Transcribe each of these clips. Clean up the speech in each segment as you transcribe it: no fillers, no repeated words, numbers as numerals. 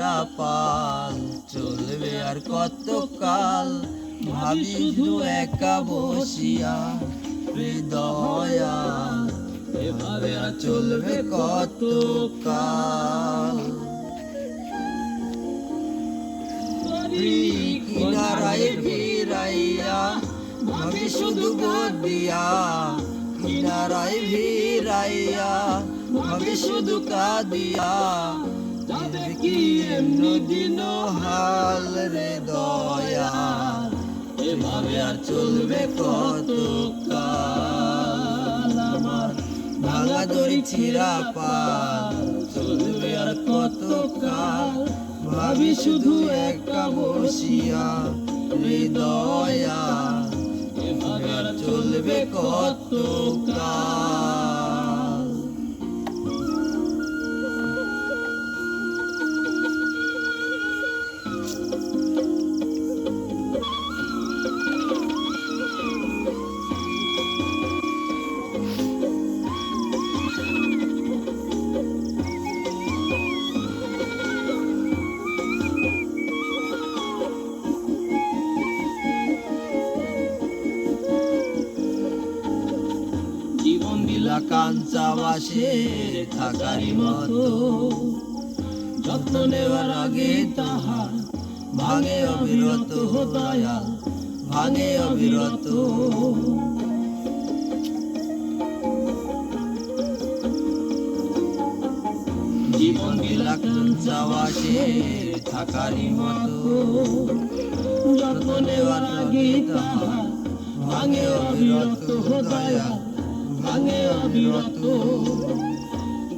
ছিঁড়া পাল চলবে আর কতকাল ভাবি শুধু একা বসিয়া দয়াল এভাবে আর চলবে কতকাল কিনারায় ভিড়াইয়া ভাবি শুধু বদিয়া কিনারায় ভিড়াইয়া ভাবি শুধু কাঁদিয়া যাবে কি এমনি দিন হাল রে দয়াল এভাবে আর চলবে কতকাল আমার ভাঙা দড়ি ছিঁড়া পাল চলবে আর কতকাল ভাবি শুধু একা বসিয়া রে দয়াল এভাবে আর চলবে কতকাল জীবন দিলা কাঞ্চাবাসে থাকারই মতো যত্ন নেওয়ার আগে তাহার ভাঙে অবিরত দয়াল ভাঙে অবিরত জীবন দিলা কাঞ্চাবাসে থাকারই মতো যত্ন নেওয়ার আগে তাহার ভাঙে অবিরত দয়াল ভাঙে অবিরত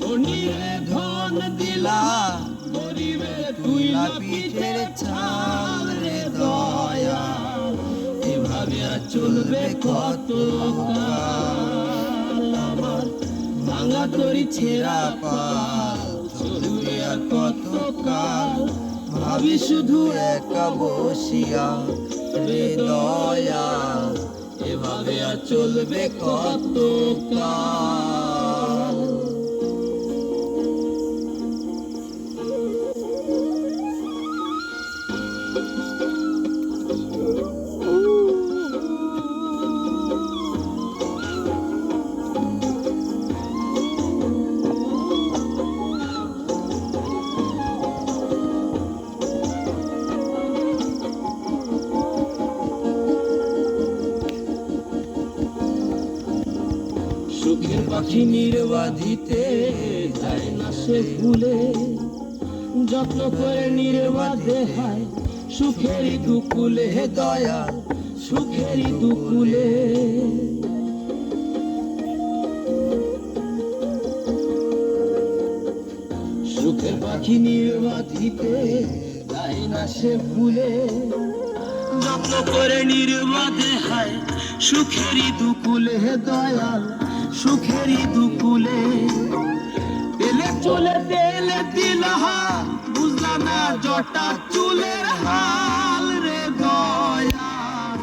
ধনীরে ধন দিলা গরিবে তুইলা পিঠের ছাল রে দয়াল এভাবে আর চলবে কতকাল আমার ভাঙা দড়ি ছেঁড়া পাল চলবে আর কতকাল ভাবি শুধু একা বসিয়া রে দয়াল এভাবে আর চলবে কতকাল সুখের পাখি নির্বাধিতে যায় না সে ভুলে যত্ন করে নির্বাধে হয় সুখেরই দুকুলে হে দয়াল সুখেরই দুকুলে সুখের পাখি নির্বাধিতে যায় না সে ভুলে যত্ন করে নির্বাধে হয় সুখেরই দুকুলে হে দয়াল সুখেরই দুকুলে তেলে চলে তেলে দিলা বুঝলা না জটা চুলের হাল রে দয়াল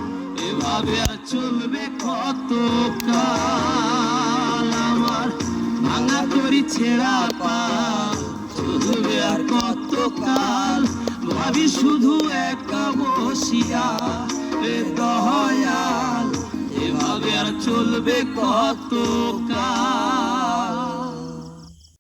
এভাবে আর চলবে কতকাল আমার ভাঙা দড়ি ছেঁড়া পাল চলবে আর কতকাল ভাবি শুধু একা বসিয়া রে দয়াল এভাবে আর চলবে কতকাল।